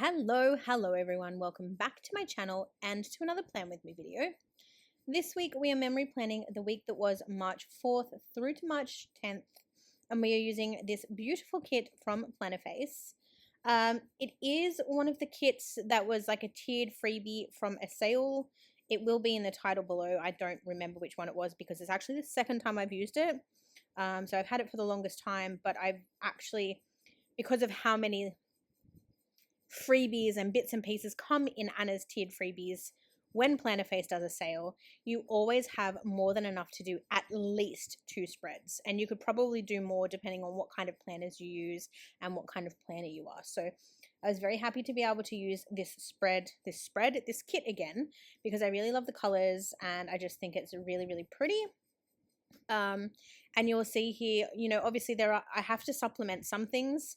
Hello everyone, welcome back to my channel and to another Plan With Me video. This week we are memory planning the week that was March 4th through to March 10th, and we are using this beautiful kit from Plannerface. It is one of the kits that was like a tiered freebie from a sale. It will be in the title below. I don't remember which one it was because it's actually the second time I've used it. So I've had it for the longest time, but I've actually, because of how many freebies and bits and pieces come in Anna's tiered freebies when Plannerface does a sale, you always have more than enough to do at least 2 spreads, and you could probably do more depending on what kind of planners you use and what kind of planner you are. So I was very happy to be able to use this kit again, because I really love the colors and I just think it's really pretty. And you'll see here, you know, obviously I have to supplement some things.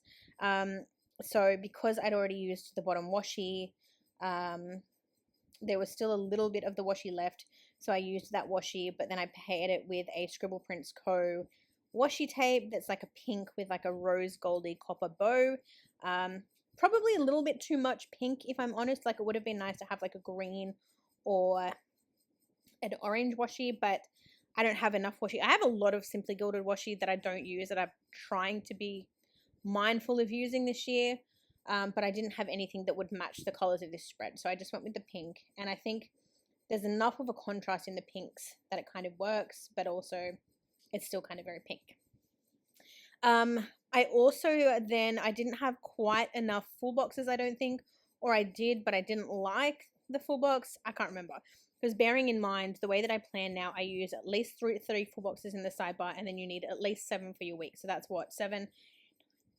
So because I'd already used the bottom washi, there was still a little bit of the washi left, so I used that washi, but then I paired it with a Scribble Prints Co. washi tape that's like a pink with like a rose goldy copper bow. Probably a little bit too much pink, if I'm honest. Like, it would have been nice to have like a green or an orange washi, but I don't have enough washi. I have a lot of Simply Gilded washi that I don't use, that I'm trying to be mindful of using this year, but I didn't have anything that would match the colors of this spread, so I just went with the pink, and I think there's enough of a contrast in the pinks that it kind of works, but also it's still kind of very pink. I also I didn't have quite enough full boxes, I don't think, or I did, but I didn't like the full box. I can't remember, because bearing in mind the way that I plan now, I use at least 3 full boxes in the sidebar, and then you need at least 7 for your week, so that's what, 7,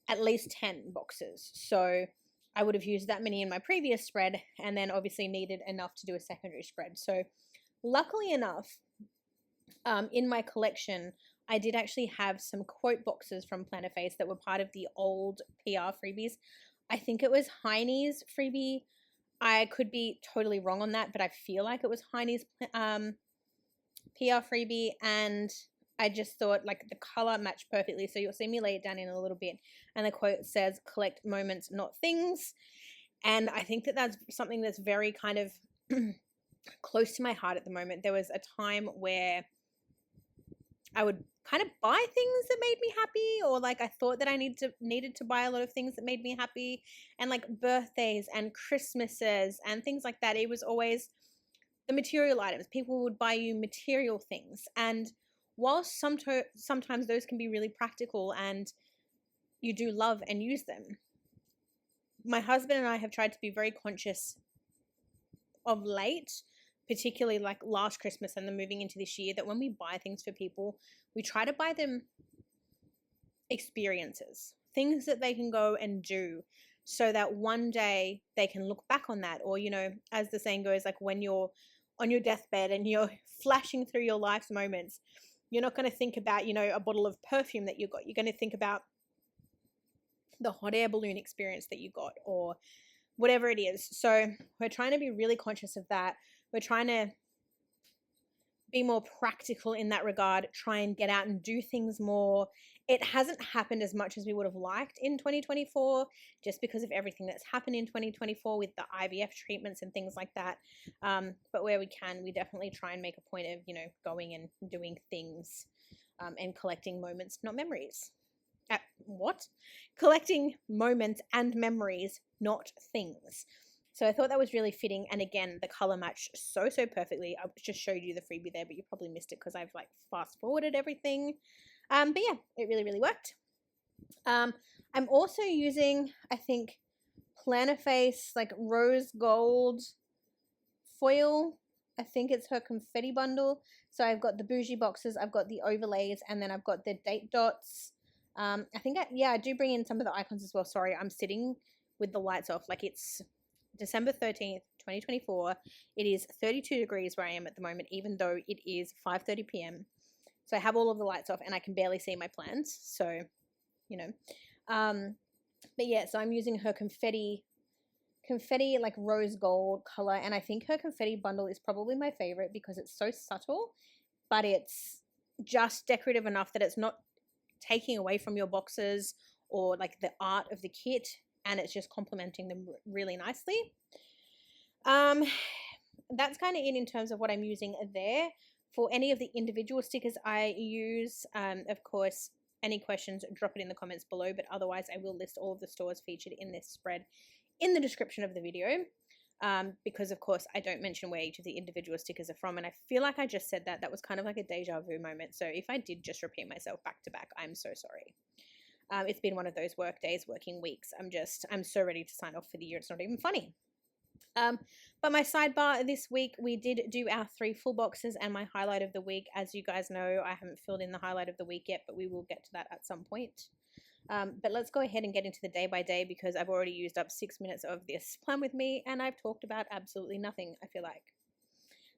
at least 10 boxes. So I would have used that many in my previous spread, and then obviously needed enough to do a secondary spread. So luckily enough, in my collection, I did actually have some quote boxes from Plannerface that were part of the old PR freebies. I think it was Heine's freebie. I could be totally wrong on that, but I feel like it was Heine's PR freebie, and I just thought like the color matched perfectly. So you'll see me lay it down in a little bit, and the quote says, "Collect moments, not things." And I think that that's something that's very kind of close to my heart at the moment. There was a time where I would kind of buy things that made me happy, or like I thought that I needed to buy a lot of things that made me happy, and like birthdays and Christmases and things like that. It was always the material items. People would buy you material things, and whilst sometimes those can be really practical and you do love and use them, my husband and I have tried to be very conscious of late, particularly like last Christmas and then moving into this year, that when we buy things for people, we try to buy them experiences, things that they can go and do, so that one day they can look back on that. Or, you know, as the saying goes, like when you're on your deathbed and you're flashing through your life's moments, you're not going to think about, you know, a bottle of perfume that you got. You're going to think about the hot air balloon experience that you got, or whatever it is. So we're trying to be really conscious of that. We're trying to be more practical in that regard, try and get out and do things more. It hasn't happened as much as we would have liked in 2024, just because of everything that's happened in 2024 with the IVF treatments and things like that. But where we can, we definitely try and make a point of, you know, going and doing things and collecting moments, not memories. Collecting moments and memories, not things. So I thought that was really fitting, and again, the color matched so perfectly. I just showed you the freebie there, but you probably missed it because I've like fast forwarded everything. But yeah, it really worked. I'm also using, I think, Plannerface like rose gold foil. I think it's her confetti bundle. So I've got the bougie boxes, I've got the overlays, and then I've got the date dots. I think I do bring in some of the icons as well. Sorry, I'm sitting with the lights off. Like, it's December 13th, 2024. It is 32 degrees where I am at the moment, even though it is 5:30 p.m. So I have all of the lights off and I can barely see my plans. So, you know, but yeah, so I'm using her confetti like rose gold color, and I think her confetti bundle is probably my favorite because it's so subtle, but it's just decorative enough that it's not taking away from your boxes or like the art of the kit. and it's just complementing them really nicely. That's kind of it in terms of what I'm using there. For any of the individual stickers I use, of course, any questions, drop it in the comments below, but otherwise I will list all of the stores featured in this spread in the description of the video, because of course I don't mention where each of the individual stickers are from, and I feel like I just said that. That was kind of like a deja vu moment, so if I did just repeat myself back to back, I'm so sorry. It's been one of those work days, working weeks. I'm so ready to sign off for the year, it's not even funny. But my sidebar this week, we did do our 3 full boxes and my highlight of the week. As you guys know, I haven't filled in the highlight of the week yet, but we will get to that at some point. But let's go ahead and get into the day by day, because I've already used up 6 minutes of this plan with me and I've talked about absolutely nothing, I feel like.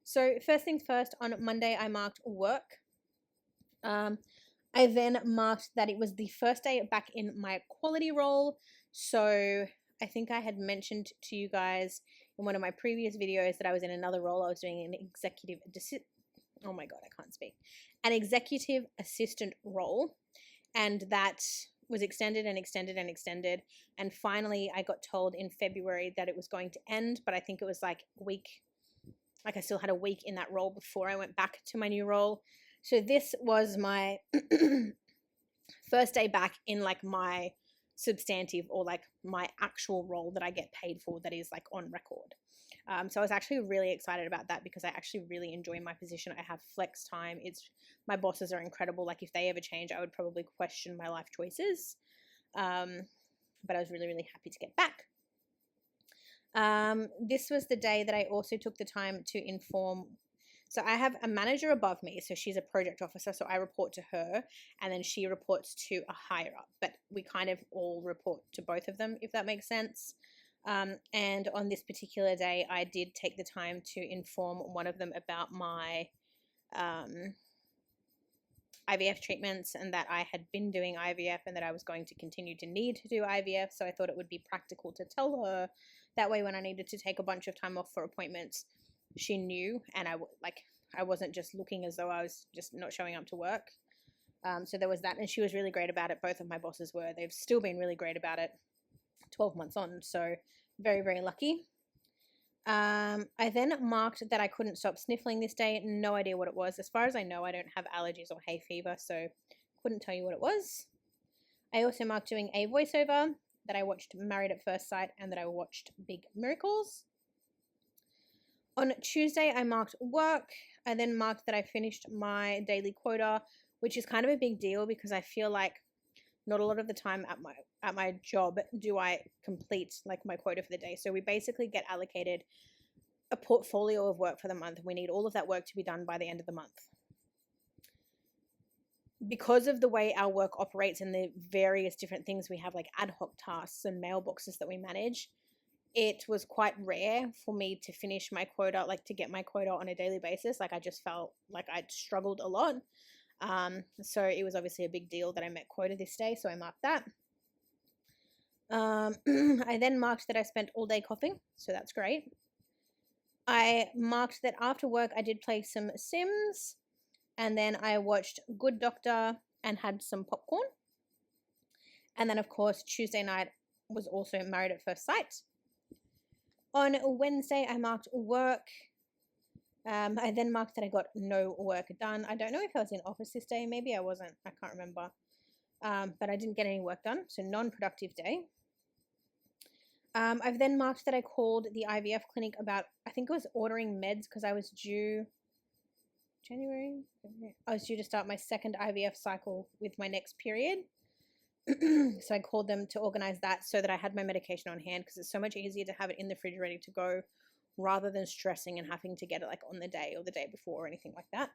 So first things first, on Monday I marked work. I then marked that it was the first day back in my quality role. So I think I had mentioned to you guys in one of my previous videos that I was in another role. I was doing an executive assistant role, and that was extended and extended and extended, and finally I got told in February that it was going to end, but I think it was like a week, like I still had a week in that role before I went back to my new role. So this was my first day back in like my substantive, or like my actual role that I get paid for, that is like on record. So I was actually really excited about that, because I actually really enjoy my position. I have flex time. My bosses are incredible. Like if they ever change, I would probably question my life choices. But I was really, really happy to get back. This was the day that I also took the time to inform. So I have a manager above me, so she's a project officer, so I report to her, and then she reports to a higher up, but we kind of all report to both of them, if that makes sense. And on this particular day, I did take the time to inform one of them about my IVF treatments, and that I had been doing IVF and that I was going to continue to need to do IVF, so I thought it would be practical to tell her. That way when I needed to take a bunch of time off for appointments, she knew, and I wasn't just looking as though I was just not showing up to work. So there was that, and she was really great about it. Both of my bosses were. They've still been really great about it 12 months on, so very, very lucky. I then marked that I couldn't stop sniffling this day. No idea what it was. As far as I know, I don't have allergies or hay fever, so couldn't tell you what it was. I also marked doing a voiceover, that I watched Married at First Sight, and that I watched Big Miracles. On Tuesday, I marked work. I then marked that I finished my daily quota, which is kind of a big deal, because I feel like not a lot of the time at my job do I complete like my quota for the day. So we basically get allocated a portfolio of work for the month. We need all of that work to be done by the end of the month. Because of the way our work operates and the various different things we have, like ad hoc tasks and mailboxes that we manage, it was quite rare for me to finish my quota, like to get my quota on a daily basis. Like I just felt like I'd struggled a lot. So it was obviously a big deal that I met quota this day, so I marked that. I then marked that I spent all day coughing, so that's great. I marked that after work I did play some Sims, and then I watched Good Doctor and had some popcorn. And then of course Tuesday night was also Married at First Sight. On Wednesday I marked work. I then marked that I got no work done. I don't know if I was in office this day. Maybe I wasn't. I can't remember. But I didn't get any work done, so non-productive day. I've then marked that I called the IVF clinic about, I think it was ordering meds, because I was due January. I was due to start my second IVF cycle with my next period. So I called them to organize that so that I had my medication on hand, because it's so much easier to have it in the fridge ready to go, rather than stressing and having to get it like on the day or the day before or anything like that.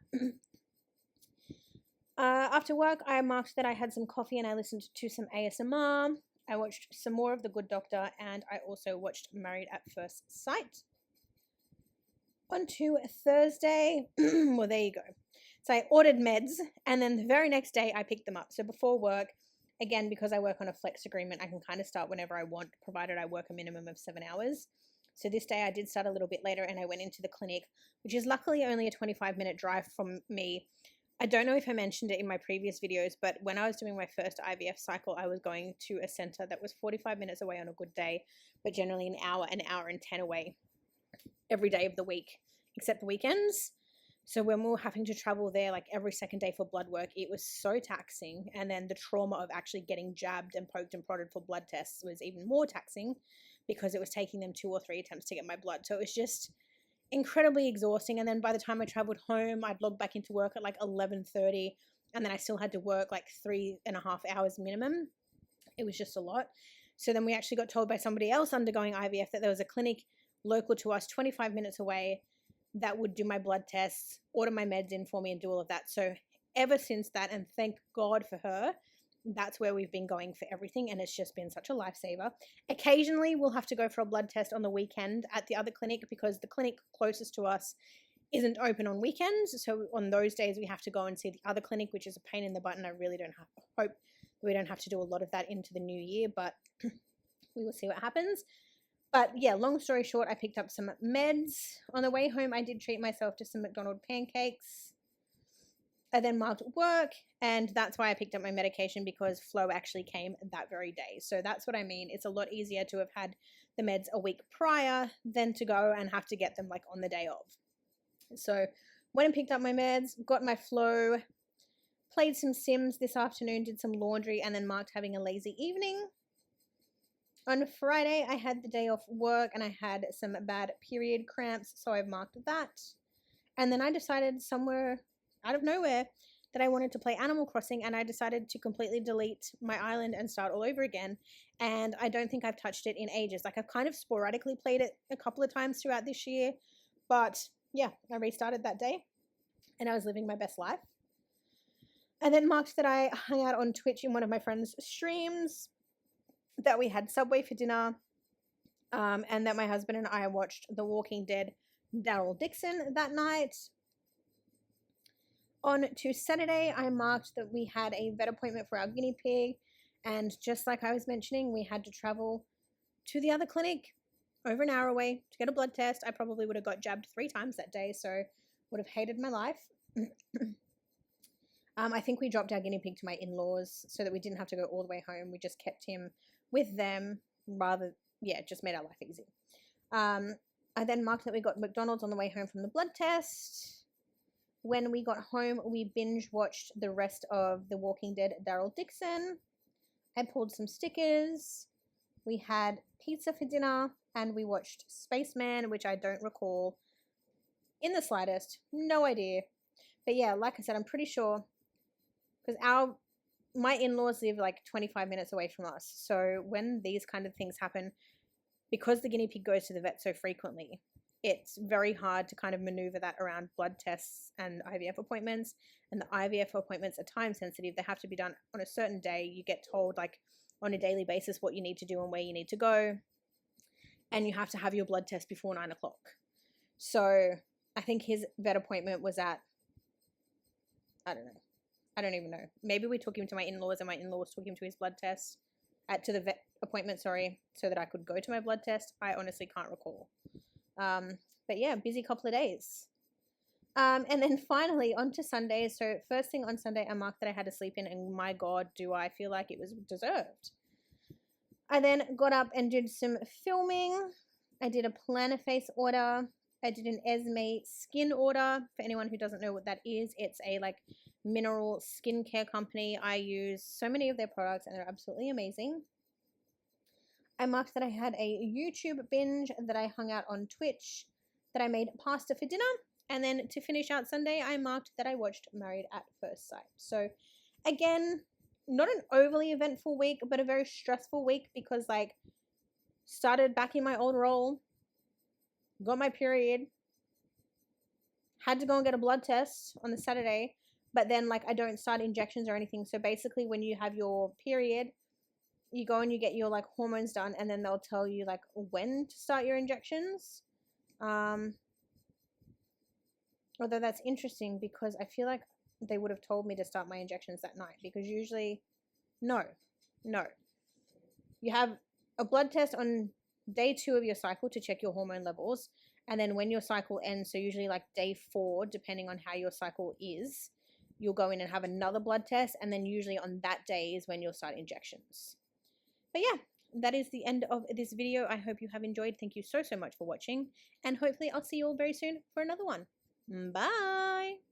After work, I marked that I had some coffee and I listened to some ASMR. I watched some more of The Good Doctor, and I also watched Married at First Sight. On to Thursday, well, there you go. So I ordered meds, and then the very next day I picked them up. So before work, again, because I work on a flex agreement, I can kind of start whenever I want, provided I work a minimum of 7 hours. So this day I did start a little bit later, and I went into the clinic, which is luckily only a 25-minute drive from me, I don't know if I mentioned it in my previous videos, but when I was doing my first IVF cycle, I was going to a center that was 45 minutes away on a good day, but generally an hour and 10 away every day of the week, except the weekends. So when we were having to travel there like every second day for blood work, it was so taxing. And then the trauma of actually getting jabbed and poked and prodded for blood tests was even more taxing because it was taking them 2 or 3 attempts to get my blood. So it was just incredibly exhausting. And then by the time I traveled home, I'd log back into work at like 11:30, and then I still had to work like 3.5 hours minimum. It was just a lot. So then we actually got told by somebody else undergoing IVF that there was a clinic local to us 25 minutes away that would do my blood tests, order my meds in for me, and do all of that. So ever since that, and thank God for her, that's where we've been going for everything, and it's just been such a lifesaver. Occasionally we'll have to go for a blood test on the weekend at the other clinic because the clinic closest to us isn't open on weekends. So on those days we have to go and see the other clinic, which is a pain in the butt, and I really don't hope we don't have to do a lot of that into the new year, but we will see what happens. But yeah, long story short, I picked up some meds. On the way home, I did treat myself to some McDonald's pancakes. I then marked work, and that's why I picked up my medication, because flow actually came that very day. So that's what I mean. It's a lot easier to have had the meds a week prior than to go and have to get them like on the day of. So went and picked up my meds, got my flow, played some Sims this afternoon, did some laundry, and then marked having a lazy evening. On Friday, I had the day off work and I had some bad period cramps, so I've marked that. And then I decided somewhere out of nowhere that I wanted to play Animal Crossing, and I decided to completely delete my island and start all over again. And I don't think I've touched it in ages. Like, I've kind of sporadically played it a couple of times throughout this year, but yeah, I restarted that day and I was living my best life. And then marked that I hung out on Twitch in one of my friend's streams, that we had Subway for dinner, and that my husband and I watched The Walking Dead Daryl Dixon that night. On to Saturday, I marked that we had a vet appointment for our guinea pig, and just like I was mentioning, we had to travel to the other clinic over an hour away to get a blood test. I probably would have got jabbed 3 times that day, so would have hated my life. I think we dropped our guinea pig to my in-laws so that we didn't have to go all the way home. We just kept him with them just made our life easy. I then marked that we got McDonald's on the way home from the blood test. When we got home, we binge watched the rest of The Walking Dead Daryl Dixon. I pulled some stickers. We had pizza for dinner, and we watched Spaceman, which I don't recall in the slightest. No idea. But yeah, like I said, I'm pretty sure, because my in-laws live like 25 minutes away from us. So when these kind of things happen, because the guinea pig goes to the vet so frequently, it's very hard to kind of maneuver that around blood tests and IVF appointments. And the IVF appointments are time sensitive. They have to be done on a certain day. You get told like on a daily basis what you need to do and where you need to go. And you have to have your blood test before 9 o'clock. So I think his vet appointment was at, I don't even know. Maybe we took him to my in-laws and my in-laws took him to his blood test, to the vet appointment, sorry, so that I could go to my blood test. I honestly can't recall. But yeah, busy couple of days. And then finally on to Sunday. So first thing on Sunday, I marked that I had to sleep in, and my God, do I feel like it was deserved. I then got up and did some filming. I did a Plannerface order. I did an Esme skin order. For anyone who doesn't know what that is, it's a like mineral skincare company. I use so many of their products and they're absolutely amazing. I marked that I had a YouTube binge, that I hung out on Twitch, that I made pasta for dinner, and then to finish out Sunday, I marked that I watched Married at First Sight. So again, not an overly eventful week, but a very stressful week, because like started back in my old role, got my period, had to go and get a blood test on the Saturday, but then like I don't start injections or anything. So basically when you have your period, you go and you get your like hormones done, and then they'll tell you like when to start your injections. Although that's interesting, because I feel like they would have told me to start my injections that night, because usually no, you have a blood test on day 2 of your cycle to check your hormone levels, and then when your cycle ends, so usually like day 4, depending on how your cycle is, you'll go in and have another blood test, and then usually on that day is when you'll start injections. But yeah, that is the end of this video. I hope you have enjoyed. Thank you so much for watching, and hopefully I'll see you all very soon for another one. Bye!